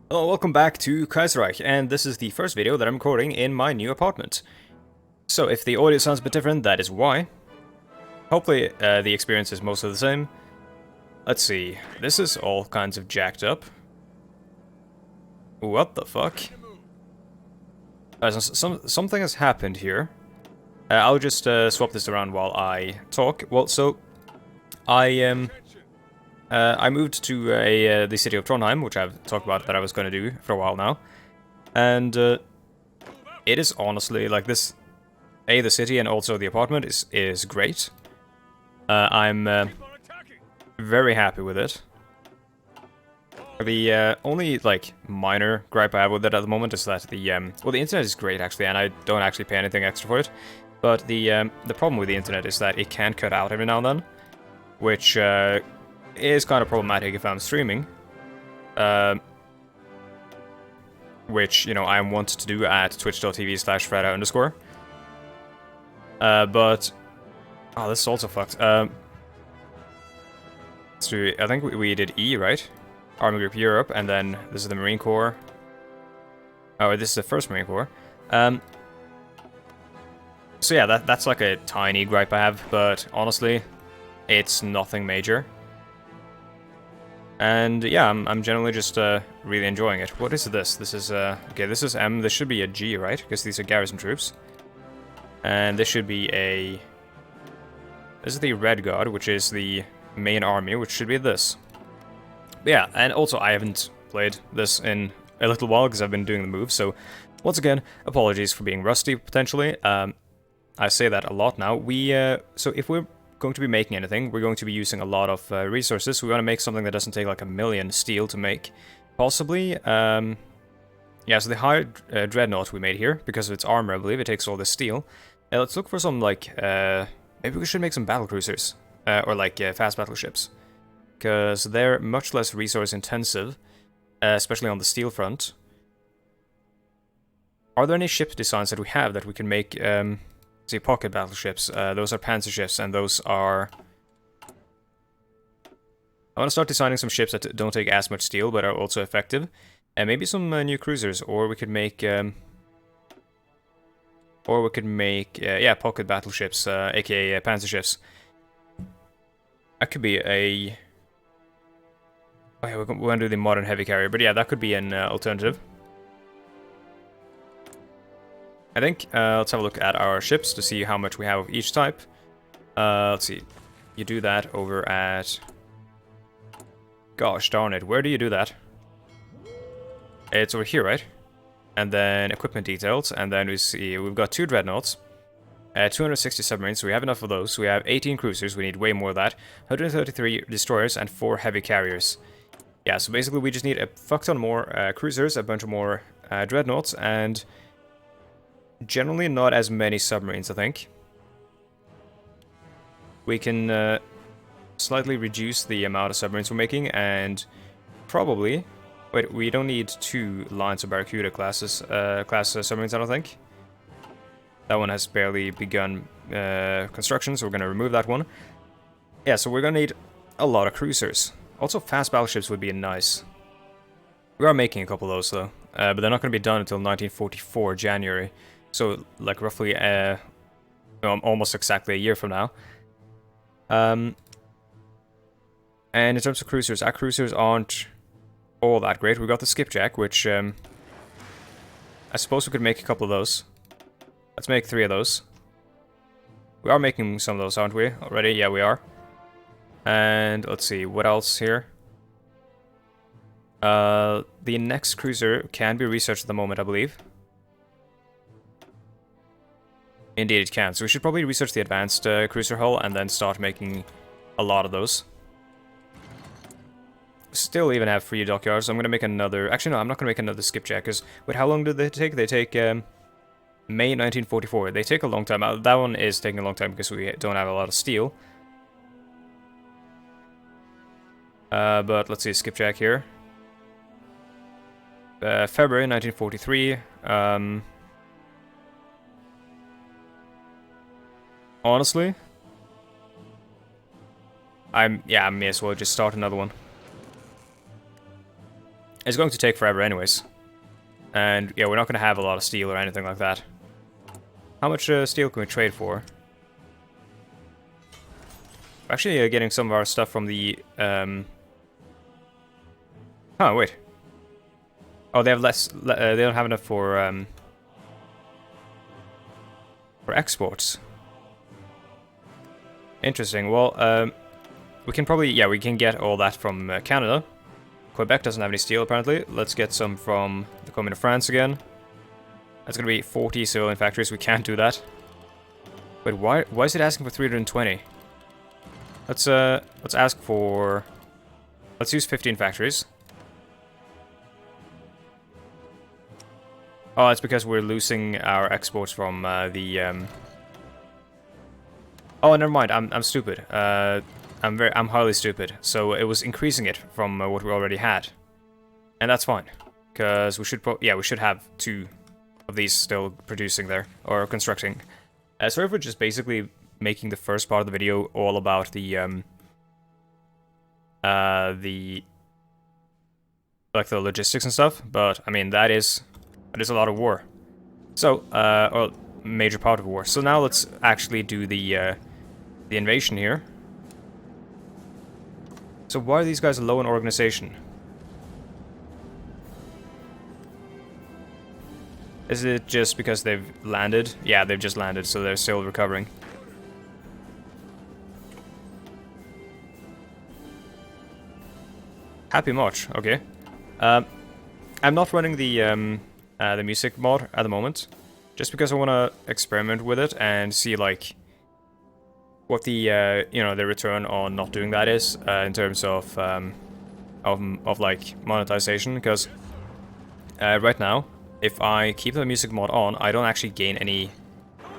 Hello, welcome back to Kaiserreich, and this is the first video that I'm recording in my new apartment. So if the audio sounds a bit different, that is why. Hopefully the experience is mostly the same. Let's see, this is all kinds of jacked up. What the fuck? Something has happened here. I'll just swap this around while I talk. Well, so I moved to the city of Trondheim, which I've talked about that I was going to do for a while now. And it is honestly, like this, the city and also the apartment is great. I'm very happy with it. The only, like, minor gripe I have with it at the moment is that well, the internet is great, actually, and I don't actually pay anything extra for it. But the problem with the internet is that it can cut out every now and then, which is kind of problematic if I'm streaming. Which, you know, I want to do at twitch.tv/Fredda_. But... oh, this is also fucked. So I think we did E, right? Army Group Europe, and then this is the Marine Corps. Oh, this is the 1st Marine Corps. So yeah, that's like a tiny gripe I have, but honestly, it's nothing major. And yeah, I'm generally just really enjoying it. What is this? This is, okay, this is M. This should be a G, right? Because these are garrison troops. And this should be a... this is the Red Guard, which is the main army, which should be this. But yeah, and also I haven't played this in a little while because I've been doing the move, so once again, apologies for being rusty, potentially. I say that a lot now. So if we're going to be making anything, we're going to be using a lot of resources. We want to make something that doesn't take like 1,000,000 steel to make. Possibly, yeah, so the Hydra Dreadnought we made here, because of its armor, I believe, it takes all the steel. Let's look for some, like, maybe we should make some battle cruisers, or like fast battleships. Because they're much less resource intensive, especially on the steel front. Are there any ship designs that we have that we can make, see, pocket battleships? Those are panzer ships, and those are... I want to start designing some ships that don't take as much steel, but are also effective. And maybe some new cruisers, or we could make... yeah, pocket battleships, aka panzer ships. That could be a... oh yeah, we're going to do the modern heavy carrier, but yeah, that could be an alternative. I think, let's have a look at our ships to see how much we have of each type. Let's see. You do that over at... gosh darn it, where do you do that? It's over here, right? And then equipment details, and then we see we've got 2 dreadnoughts, 260 submarines, so we have enough of those. We have 18 cruisers, we need way more of that, 133 destroyers, and 4 heavy carriers. Yeah, so basically we just need a fuck ton more cruisers, a bunch of more dreadnoughts, and generally not as many submarines, I think. We can slightly reduce the amount of submarines we're making, and probably... wait, we don't need 2 lines of Barracuda class submarines, I don't think. That one has barely begun construction, so we're going to remove that one. Yeah, so we're going to need a lot of cruisers. Also, fast battleships would be nice. We are making a couple of those, though. But they're not going to be done until 1944, January. So, like, roughly, almost exactly a year from now. And in terms of cruisers, our cruisers aren't all that great. We got the Skipjack, which I suppose we could make a couple of those. Let's make 3 of those. We are making some of those, aren't we? Already? Yeah, we are. And let's see, what else here? The next cruiser can be researched at the moment, I believe. Indeed it can. So we should probably research the advanced cruiser hull and then start making a lot of those. Still even have 3 dockyards, so I'm going to make another... actually, no, I'm not going to make another Skipjack, because... wait, how long did they take? They take, May 1944. They take a long time. That one is taking a long time because we don't have a lot of steel. But let's see, Skipjack here. February 1943. Honestly, I may as well just start another one. It's going to take forever anyways. And yeah, we're not going to have a lot of steel or anything like that. How much steel can we trade for? We're actually getting some of our stuff from the... Oh, wait. Oh, they have less... they don't have enough for exports. Interesting. Well, we can probably... Yeah, we can get all that from Canada. Quebec doesn't have any steel, apparently. Let's get some from the Commune of France again. That's gonna be 40 civilian factories. We can't do that. Wait, why is it asking for 320? Let's ask for... Let's use 15 factories. Oh, it's because we're losing our exports from the... Oh, never mind. I'm stupid. I'm highly stupid. So it was increasing it from what we already had, and that's fine, because we should we should have 2 of these still producing there or constructing. Sorry for just basically making the first part of the video all about the logistics and stuff, but I mean that is a lot of war. So or major part of war. So now let's actually do the invasion here. So why are these guys low in organization? Is it just because they've landed? Yeah, they've just landed, so they're still recovering. Happy March, okay. I'm not running the music mod at the moment, just because I want to experiment with it and see, like, what the the return on not doing that is in terms of like monetization, because right now if I keep the music mod on, I don't actually gain any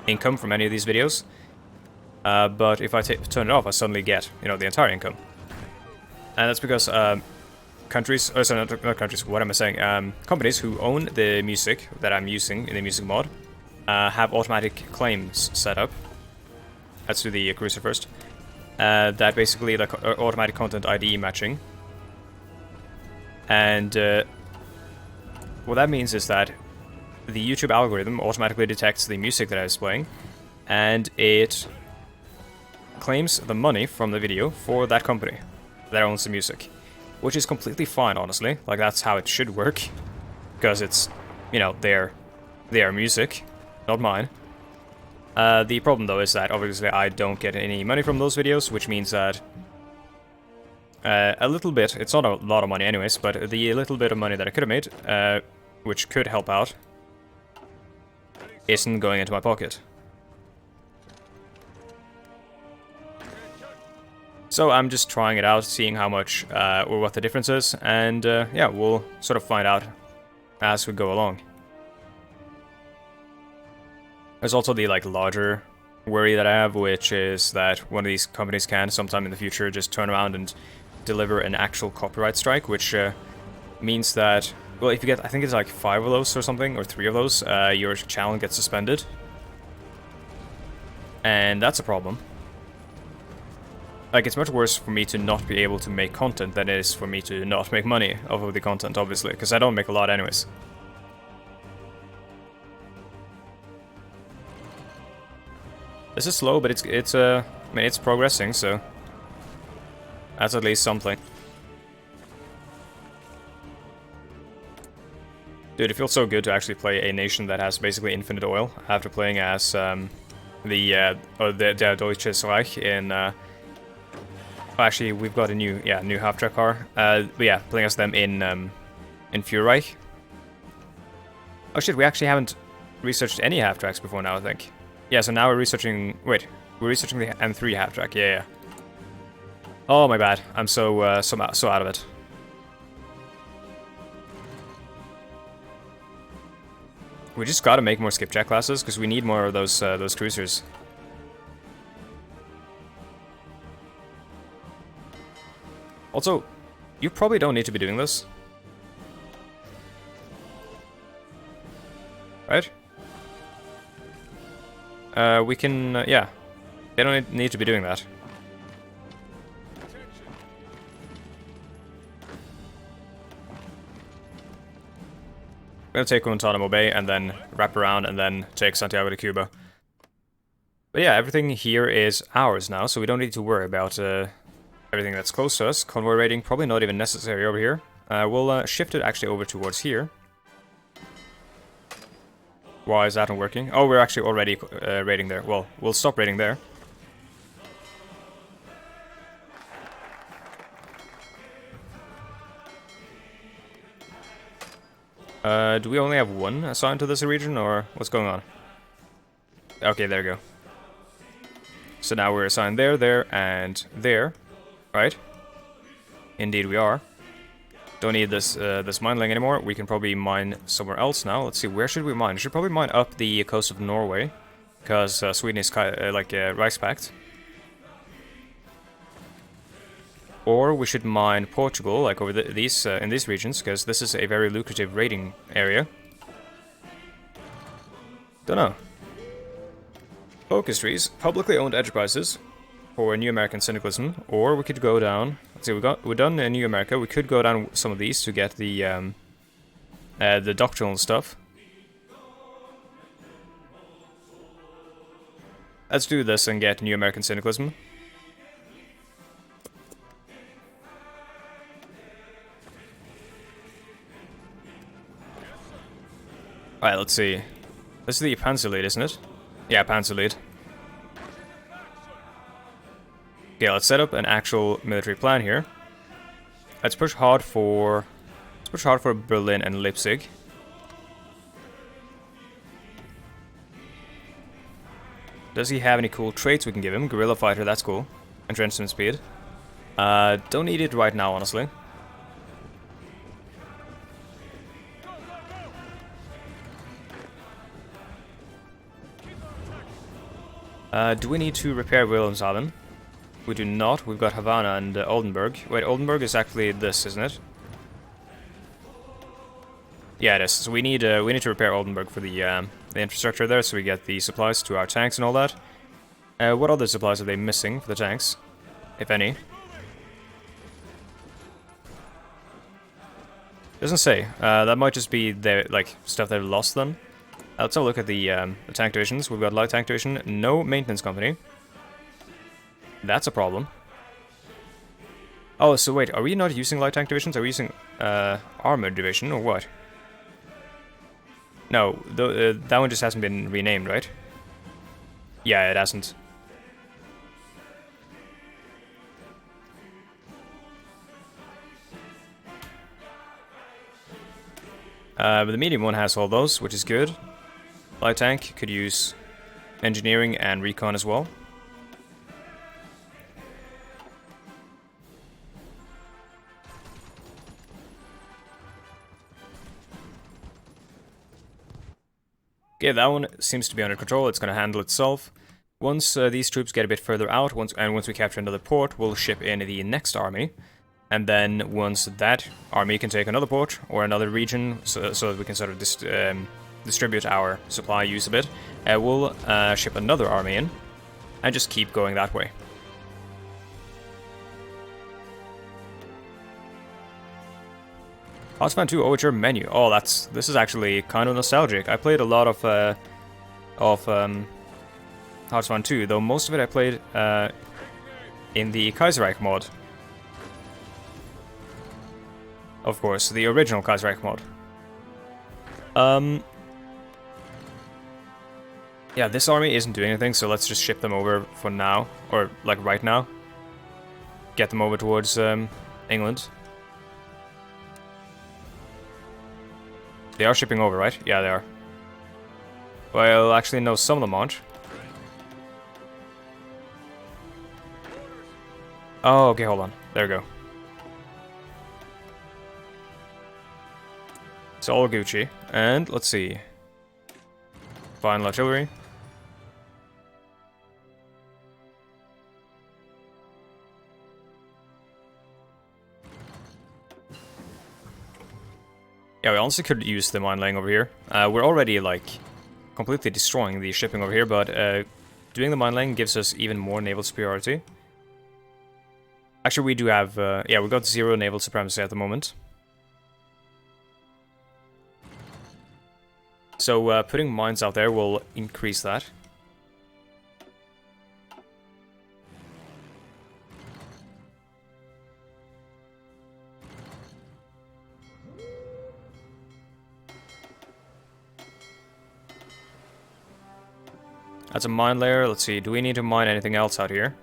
income from any of these videos, but if I turn it off, I suddenly get the entire income, and that's because countries, oh sorry, not countries, what am I saying, companies who own the music that I'm using in the music mod have automatic claims set up. Let's do the cruiser first. That basically like automatic content ID matching. And what that means is that the YouTube algorithm automatically detects the music that I was playing, and it claims the money from the video for that company that owns the music, which is completely fine, honestly. Like, that's how it should work, because it's, their music, not mine. The problem, though, is that obviously I don't get any money from those videos, which means that a little bit, it's not a lot of money anyways, but the little bit of money that I could have made, which could help out, isn't going into my pocket. So I'm just trying it out, seeing how much, or what the difference is, and yeah, we'll sort of find out as we go along. There's also the larger worry that I have, which is that one of these companies can sometime in the future just turn around and deliver an actual copyright strike, which means that, well, if you get, I think it's like 5 of those or something, or 3 of those, your channel gets suspended. And that's a problem. Like, it's much worse for me to not be able to make content than it is for me to not make money off of the content, obviously, because I don't make a lot anyways. This is slow, but it's I mean, it's progressing, so that's at least something. Dude, it feels so good to actually play a nation that has basically infinite oil after playing as the Deutsches Reich in. Actually, we've got a new half-track car. But yeah, playing as them in Fuhrreich. Oh shit, we actually haven't researched any half-tracks before now, I think. Yeah, so now we're researching... Wait, we're researching the M3 half-track, yeah. Oh, my bad. I'm so out of it. We just gotta make more skipjack classes, because we need more of those cruisers. Also, you probably don't need to be doing this. Right? We can, yeah. They don't need to be doing that. gonna take Guantanamo Bay and then wrap around and then take Santiago de Cuba. But yeah, everything here is ours now, so we don't need to worry about everything that's close to us. Convoy raiding, probably not even necessary over here. We'll shift it actually over towards here. Why is that not working? Oh, we're actually already raiding there. Well, we'll stop raiding there. Do we only have one assigned to this region, or what's going on? Okay, there we go. So now we're assigned there, there, and there, right? Indeed we are. Don't need this this mining anymore. We can probably mine somewhere else now. Let's see, where should we mine? We should probably mine up the coast of Norway, because Sweden is like Reichspakt. Or we should mine Portugal, like over these in these regions, because this is a very lucrative raiding area. Don't know. Focus trees, publicly owned enterprises for New American syndicalism, or we could go down. Let's see, we're done in New America. We could go down some of these to get the doctrinal stuff. Let's do this and get New American syndicalism. Alright, let's see. This is the Panzer lead, isn't it? Yeah, Panzer lead. Okay, let's set up an actual military plan here. Let's push hard for Berlin and Leipzig. Does he have any cool traits we can give him? Guerrilla fighter, that's cool. Entrenchment speed. Don't need it right now, honestly. Do we need to repair Wilhelmshaven? We do not. We've got Havana and Oldenburg. Wait, Oldenburg is actually this, isn't it? Yeah, it is. So we need to repair Oldenburg for the infrastructure there, so we get the supplies to our tanks and all that. What other supplies are they missing for the tanks, if any? Doesn't say. That might just be their stuff they've lost then. Let's have a look at the tank divisions. We've got light tank division, no maintenance company. That's a problem. Oh, so wait, are we not using light tank divisions? Are we using armored division or what? No, that one just hasn't been renamed, right? Yeah, it hasn't. But the medium one has all those, which is good. Light tank could use engineering and recon as well. Okay, that one seems to be under control. It's going to handle itself. Once these troops get a bit further out, once we capture another port, we'll ship in the next army. And then once that army can take another port or another region, so that we can sort of distribute our supply use a bit, we'll ship another army in and just keep going that way. Heartsman 2 Overture menu. Oh, this is actually kind of nostalgic. I played a lot of Heartsman 2, though most of it I played in the Kaiserreich mod. Of course, the original Kaiserreich mod. Yeah, this army isn't doing anything, so let's just ship them over for now, or like right now. Get them over towards England. They are shipping over, right? Yeah, they are. Well, actually, no, some of them aren't. Oh, okay, hold on. There we go. It's all Gucci. And, let's see. Final artillery. Yeah, we honestly could use the mine laying over here. We're already, like, completely destroying the shipping over here, but doing the mine laying gives us even more naval superiority. Actually, we do have, yeah, we've got 0 naval supremacy at the moment. So putting mines out there will increase that. That's a mine layer. Let's see, do we need to mine anything else out here?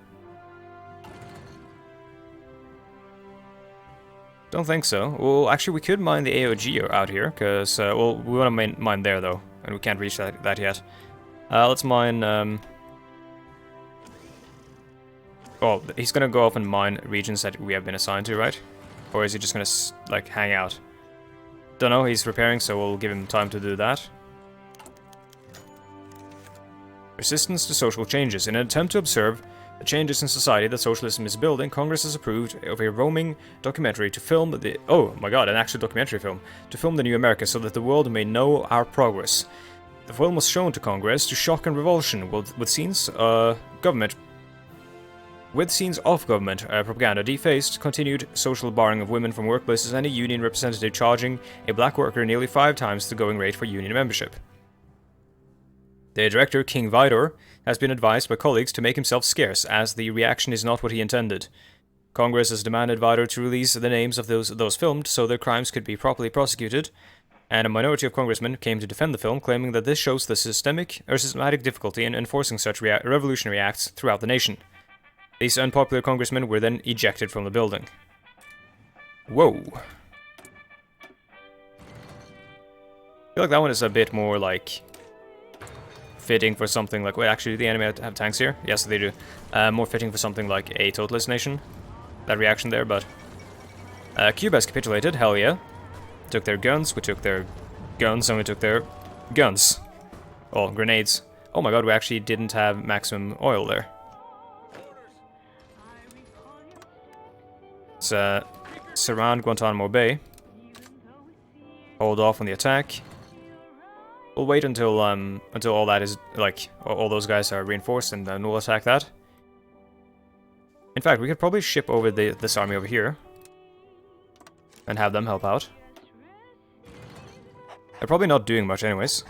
Don't think so. Well, actually, we could mine the AOG out here, because, well, we want to mine there, though, and we can't reach that yet. Let's mine, Oh, he's gonna go off and mine regions that we have been assigned to, right? Or is he just gonna, like, hang out? Don't know, he's repairing, so we'll give him time to do that. Resistance to social changes. In an attempt to observe the changes in society that socialism is building, Congress has approved of a roaming documentary to film the... Oh my god, an actual documentary film. To film the new America so that the world may know our progress. The film was shown to Congress to shock and revulsion with scenes of government propaganda, defaced, continued social barring of women from workplaces, and a union representative charging a black worker nearly 5 times the going rate for union membership. The director, King Vidor, has been advised by colleagues to make himself scarce, as the reaction is not what he intended. Congress has demanded Vidor to release the names of those filmed so their crimes could be properly prosecuted, and a minority of congressmen came to defend the film, claiming that this shows the systematic difficulty in enforcing such revolutionary acts throughout the nation. These unpopular congressmen were then ejected from the building. Whoa. I feel like that one is a bit more, like, fitting for something like... Wait, actually, do the enemy have tanks here? Yes, they do. More fitting for something like a totalist nation. That reaction there, but... Cuba has capitulated, hell yeah. Took their guns, we took their guns, and we took their guns. Oh, grenades. Oh my god, we actually didn't have maximum oil there. Let's surround Guantanamo Bay. Hold off on the attack. We'll wait until all that is, like, all those guys are reinforced, and then we'll attack that. In fact, we could probably ship over this army over here. And have them help out. They're probably not doing much anyways.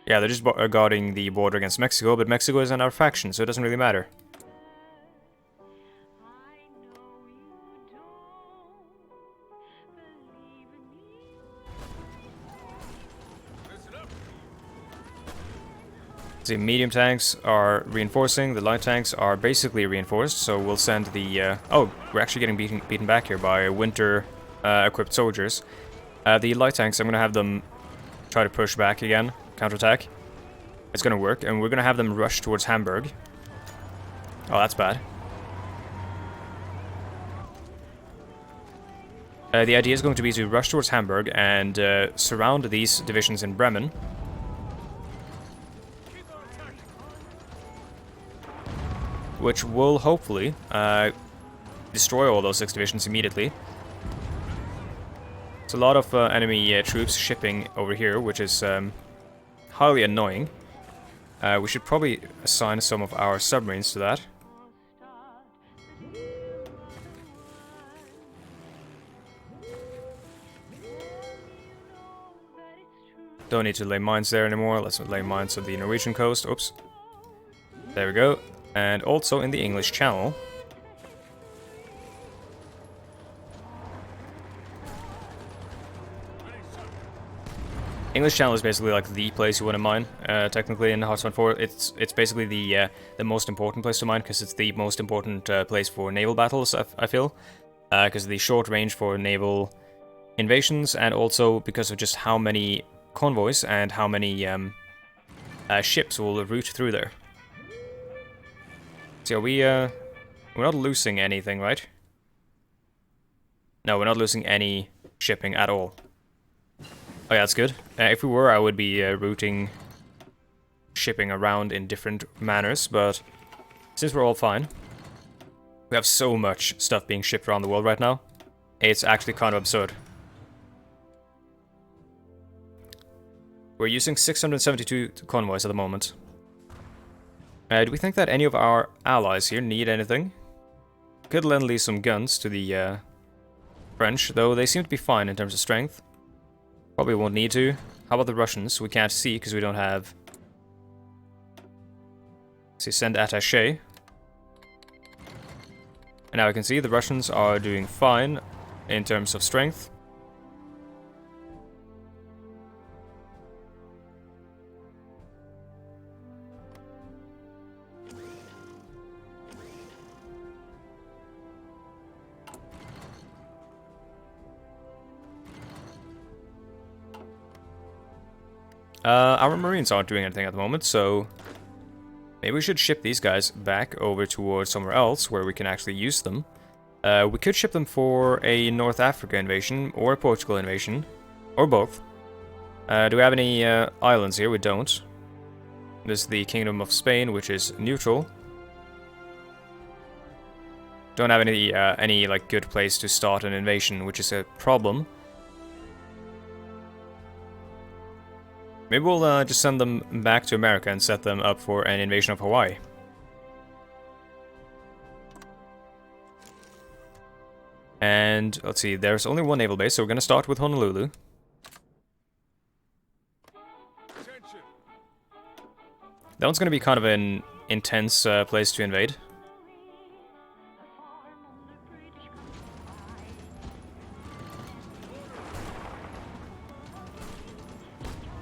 Yeah, they're just guarding the border against Mexico, but Mexico is in our faction, so it doesn't really matter. The medium tanks are reinforcing, the light tanks are basically reinforced, so we'll send the... oh, we're actually getting beaten back here by winter equipped soldiers. The light tanks, I'm gonna have them try to push back again, counterattack. It's gonna work, and we're gonna have them rush towards Hamburg. Oh, that's bad. The idea is going to be to rush towards Hamburg and surround these divisions in Bremen. Which will hopefully destroy all those 6 divisions immediately. It's a lot of enemy troops shipping over here, which is highly annoying. We should probably assign some of our submarines to that. Don't need to lay mines there anymore. Let's lay mines on the Norwegian coast. Oops. There we go. And also in the English Channel. English Channel is basically like the place you want to mine. Technically in Hearthstone 4, it's basically the most important place to mine because it's the most important place for naval battles. I feel, because of the short range for naval invasions, and also because of just how many convoys and how many ships will route through there. So we're not losing anything, right? No, we're not losing any shipping at all. Oh yeah, that's good. If we were, I would be routing shipping around in different manners, but since we're all fine, we have so much stuff being shipped around the world right now, it's actually kind of absurd. We're using 672 convoys at the moment. Do we think that any of our allies here need anything? Could lend some guns to the French, though they seem to be fine in terms of strength. Probably won't need to. How about the Russians? We can't see because we don't have... See, send attaché. And now I can see the Russians are doing fine in terms of strength. Our Marines aren't doing anything at the moment, so maybe we should ship these guys back over towards somewhere else where we can actually use them. We could ship them for a North Africa invasion or a Portugal invasion, or both. Do we have any islands here? We don't. This is the Kingdom of Spain, which is neutral. Don't have any like good place to start an invasion, which is a problem. Maybe we'll just send them back to America and set them up for an invasion of Hawaii. And let's see, there's only one naval base, so we're going to start with Honolulu. That one's going to be kind of an intense place to invade.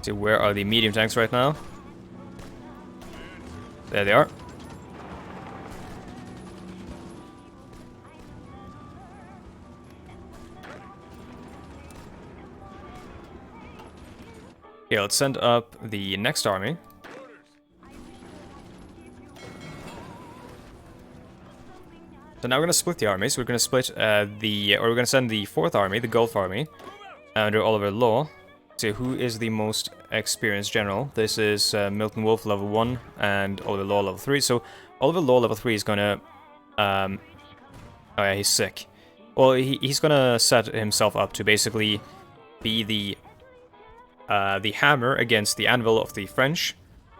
See, where are the medium tanks right now? There they are. Okay, let's send up the next army. So now we're going to split the armies. We're going to split we're going to send the 4th army, the Gulf Army, under Oliver Law. See who is the most experienced general. This is Milton Wolfe level 1 and Oliver Law level 3. So Oliver Law level 3 is gonna oh yeah, he's sick. Well, he's gonna set himself up to basically be the hammer against the anvil of the French.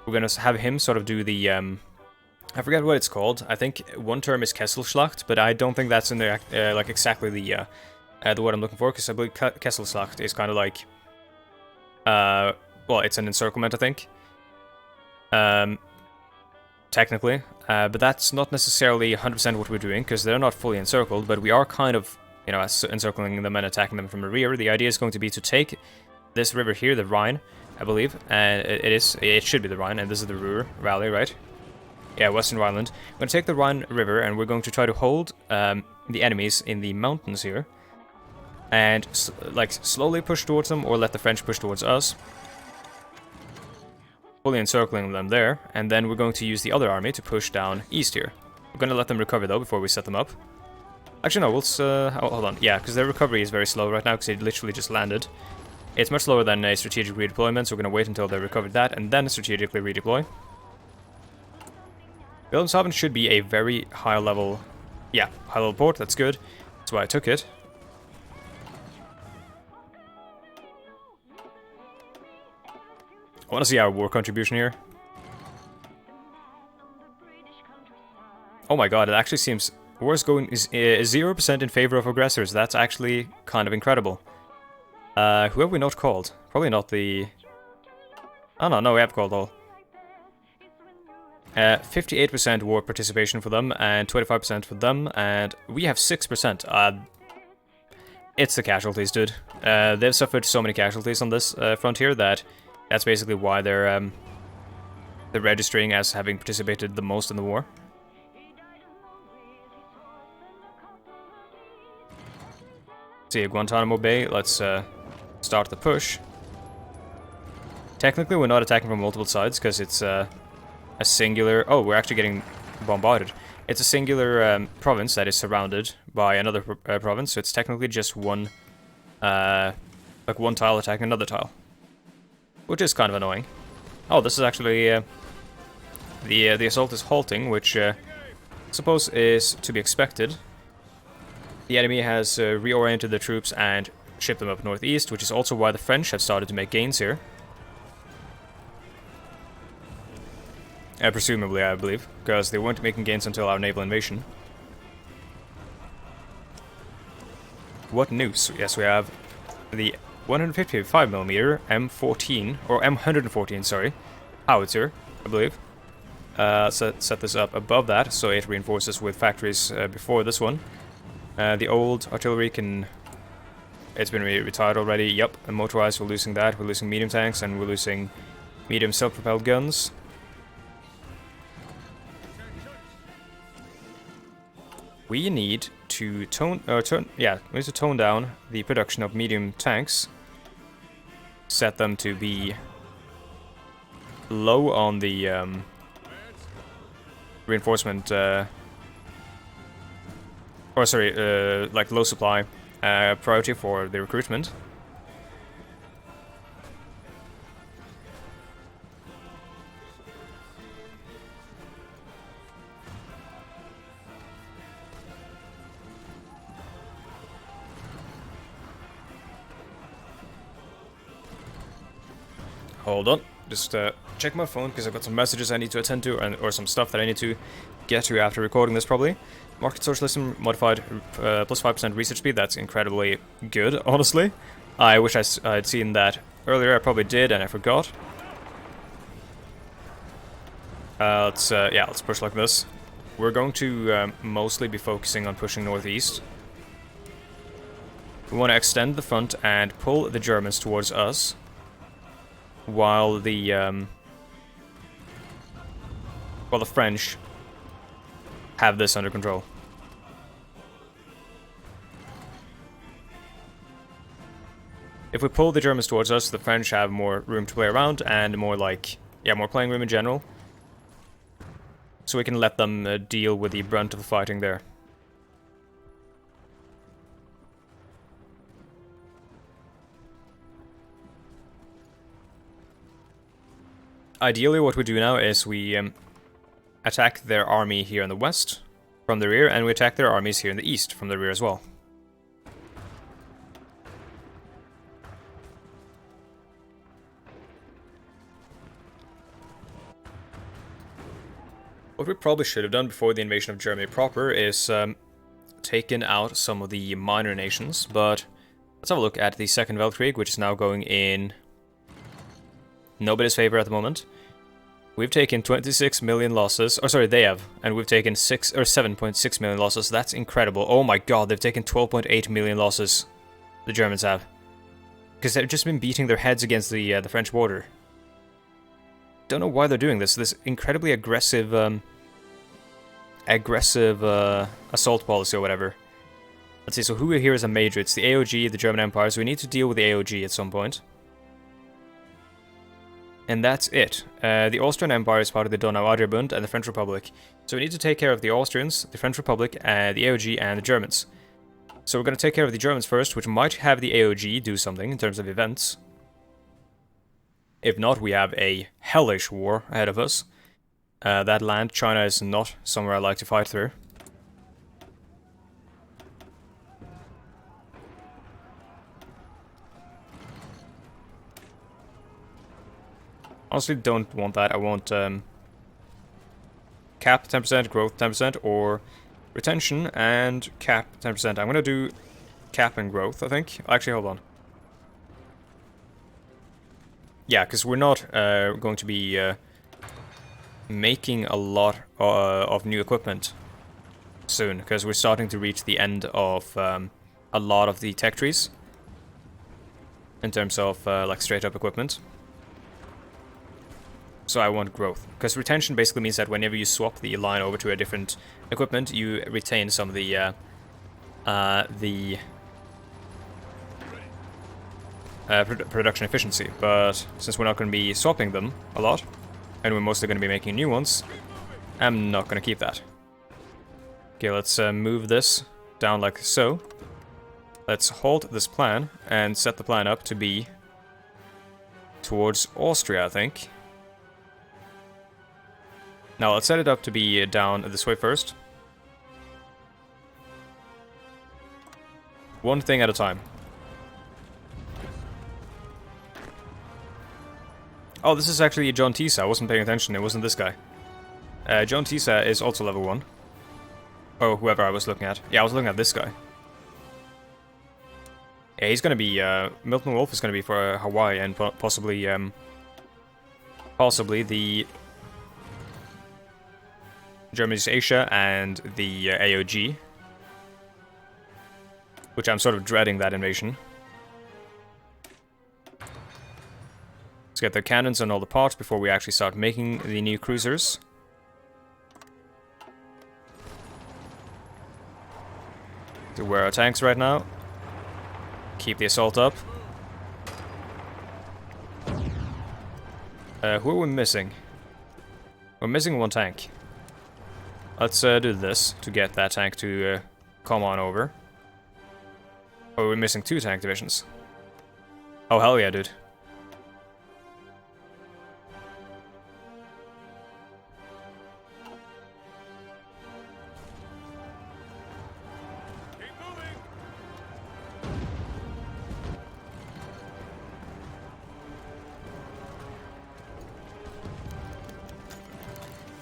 We're gonna have him sort of do the I forget what it's called. I think one term is Kesselschlacht, but I don't think that's in the like exactly the word I'm looking for, because I believe Kesselschlacht is kind of like well, it's an encirclement, I think. Technically. But that's not necessarily 100% what we're doing, because they're not fully encircled, but we are kind of, you know, encircling them and attacking them from the rear. The idea is going to be to take this river here, the Rhine, I believe, and it should be the Rhine, and this is the Ruhr Valley, right? Yeah, Western Rhineland. We're going to take the Rhine River, and we're going to try to hold the enemies in the mountains here. And, like, slowly push towards them, or let the French push towards us. Fully encircling them there, and then we're going to use the other army to push down east here. We're going to let them recover, though, before we set them up. Actually, no, we'll... hold on. Yeah, because their recovery is very slow right now, because they literally just landed. It's much slower than a strategic redeployment, so we're going to wait until they recovered that, and then strategically redeploy. Wilhelmshaven should be a very high-level... Yeah, high-level port, that's good. That's why I took it. I want to see our war contribution here. Oh my god, it actually seems... War is going... is 0% in favor of aggressors. That's actually kind of incredible. Who have we not called? Probably not the... Oh no, we have called all. 58% war participation for them, and 25% for them, and we have 6%. It's the casualties, dude. They've suffered so many casualties on this frontier that... That's basically why they're registering as having participated the most in the war. See, Guantanamo Bay, let's start the push. Technically, we're not attacking from multiple sides, because it's a singular... Oh, we're actually getting bombarded. It's a singular province that is surrounded by another province, so it's technically just one... like one tile attacking another tile. Which is kind of annoying. Oh, this is actually... the assault is halting, which I suppose is to be expected. The enemy has reoriented their troops and shipped them up northeast, which is also why the French have started to make gains here. Presumably, I believe, because they weren't making gains until our naval invasion. What news? Yes, we have the 155mm M14, or M114, sorry, howitzer, I believe. Set this up above that, so it reinforces with factories before this one. The old artillery can... It's been retired already, yep. And motorized, we're losing that. We're losing medium tanks, and we're losing medium self-propelled guns. We need to tone down the production of medium tanks. Set them to be low on the reinforcement, like low supply priority for the recruitment. Hold on, just check my phone because I've got some messages I need to attend to, or some stuff that I need to get to after recording this probably. Market socialism modified plus 5% research speed. That's incredibly good, honestly. I wish I'd seen that earlier. I probably did, and I forgot. Let's push like this. We're going to mostly be focusing on pushing northeast. We want to extend the front and pull the Germans towards us, while the French have this under control. If we pull the Germans towards us, the French have more room to play around and more more playing room in general. So we can let them deal with the brunt of the fighting there. Ideally, what we do now is we attack their army here in the west from the rear, and we attack their armies here in the east from the rear as well. What we probably should have done before the invasion of Germany proper is taken out some of the minor nations, but let's have a look at the Second Weltkrieg, which is now going in nobody's favor at the moment. We've taken 26 million losses, or sorry, they have, and we've taken 7.6 million losses. That's incredible. Oh my god, they've taken 12.8 million losses. The Germans have, because they've just been beating their heads against the French border. Don't know why they're doing this. This incredibly aggressive, assault policy or whatever. Let's see. So who here is a major? It's the AOG, the German Empire. So we need to deal with the AOG at some point. And that's it. The Austrian Empire is part of the Donau-Adria-Bund and the French Republic. So we need to take care of the Austrians, the French Republic, the AOG, and the Germans. So we're going to take care of the Germans first, which might have the AOG do something in terms of events. If not, we have a hellish war ahead of us. That land, China, is not somewhere I like to fight through. Honestly, don't want that. I want cap 10%, growth 10%, or retention and cap 10%. I'm going to do cap and growth, I think. Actually, hold on. Yeah, because we're not going to be making a lot of new equipment soon, because we're starting to reach the end of a lot of the tech trees in terms of like straight up equipment. So I want growth, because retention basically means that whenever you swap the line over to a different equipment, you retain some of the production efficiency. But since we're not going to be swapping them a lot, and we're mostly going to be making new ones, I'm not going to keep that. Okay, let's move this down like so. Let's halt this plan and set the plan up to be towards Austria, I think. Now let's set it up to be down this way first. One thing at a time. Oh, this is actually John Tisa. I wasn't paying attention. It wasn't this guy. John Tisa is also level 1. Oh, whoever I was looking at. Yeah, I was looking at this guy. Yeah, he's gonna be, Milton Wolf is gonna be for Hawaii and possibly, possibly the Germany's Asia and the AOG. Which I'm sort of dreading that invasion. Let's get the cannons and all the parts before we actually start making the new cruisers. So where are our tanks right now? Keep the assault up. Who are we missing? We're missing one tank. Let's do this to get that tank to come on over. Oh, we're missing 2 tank divisions. Oh, hell yeah, dude.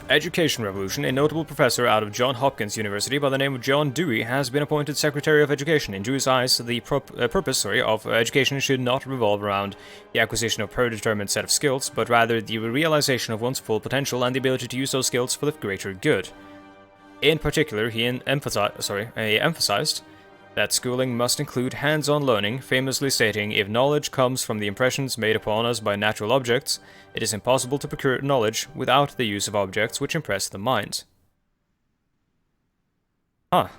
Education Revolution. A notable professor out of Johns Hopkins University by the name of John Dewey has been appointed Secretary of Education. In Dewey's eyes, the purpose of education should not revolve around the acquisition of a predetermined set of skills, but rather the realization of one's full potential and the ability to use those skills for the greater good. In particular, he emphasized that schooling must include hands-on learning, famously stating, "If knowledge comes from the impressions made upon us by natural objects, it is impossible to procure knowledge without the use of objects which impress the mind." Huh.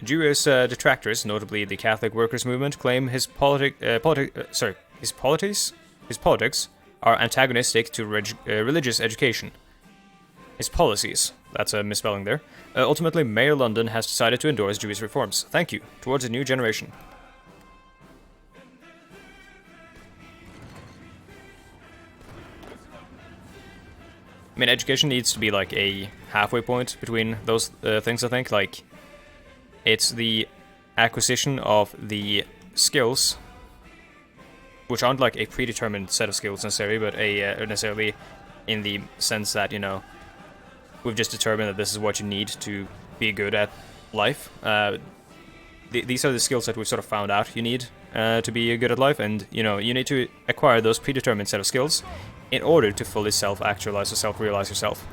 Jewish detractors, notably the Catholic workers' movement, claim his politics are antagonistic to religious education. His policies. That's a misspelling there. Ultimately, Mayor London has decided to endorse Jewish reforms. Thank you. Towards a new generation. I mean, education needs to be like a halfway point between those things, I think. Like, it's the acquisition of the skills, which aren't like a predetermined set of skills necessarily, but necessarily in the sense that, you know, we've just determined that this is what you need to be good at life. These are the skills that we've sort of found out you need to be good at life, and you know, you need to acquire those predetermined set of skills in order to fully self-actualize or self-realize yourself.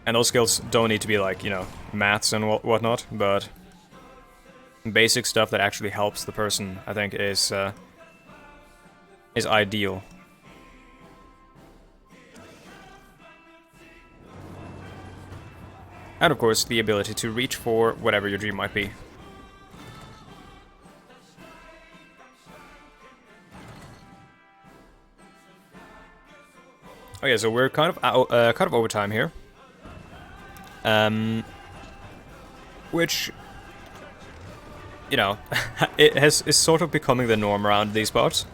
And those skills don't need to be like, you know, maths and whatnot, but basic stuff that actually helps the person, I think, is ideal. And of course, the ability to reach for whatever your dream might be. Okay, so we're kind of over time here. Which, you know, is sort of becoming the norm around these parts.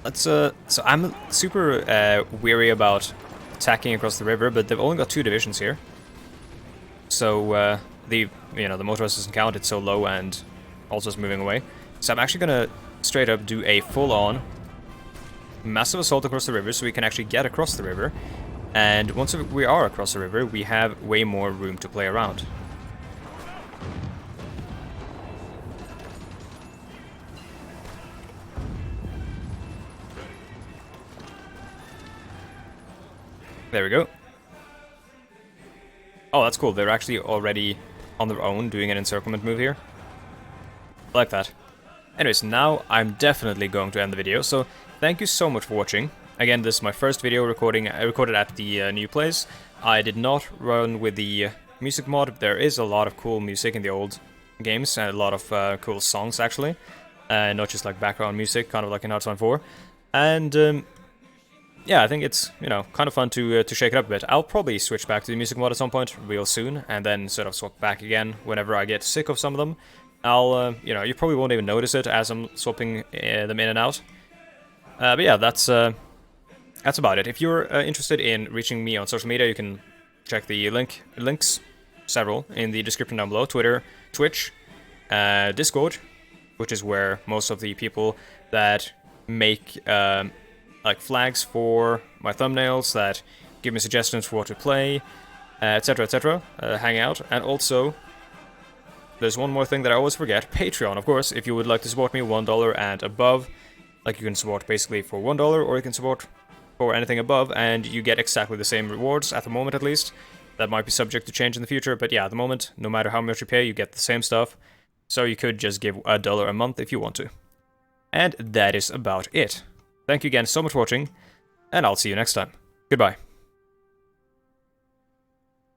Let's so I'm super weary about attacking across the river, but they've only got 2 divisions here. So the motorist doesn't count, it's so low and also is moving away. So I'm actually gonna straight up do a full-on massive assault across the river so we can actually get across the river. And once we are across the river, we have way more room to play around. There we go. Oh, that's cool. They're actually already on their own doing an encirclement move here. I like that. Anyways, now I'm definitely going to end the video, so thank you so much for watching. Again, this is my first video recorded at the new place. I did not run with the music mod. There is a lot of cool music in the old games, and a lot of cool songs, actually. Not just like background music, kind of like in Hydra 4. And yeah, I think it's, you know, kind of fun to shake it up a bit. I'll probably switch back to the music mod at some point real soon, and then sort of swap back again whenever I get sick of some of them. I'll, you know, you probably won't even notice it as I'm swapping them in and out. But yeah, that's about it. If you're interested in reaching me on social media, you can check the links, several, in the description down below. Twitter, Twitch, Discord, which is where most of the people that make like flags for my thumbnails, that give me suggestions for what to play, etc., etc. Hang out, and also there's one more thing that I always forget: Patreon, of course. If you would like to support me $1 and above, like you can support basically for $1, or you can support for anything above, and you get exactly the same rewards at the moment, at least. That might be subject to change in the future, but yeah, at the moment, no matter how much you pay, you get the same stuff. So you could just give $1 a month if you want to. And that is about it. Thank you again so much for watching, and I'll see you next time. Goodbye.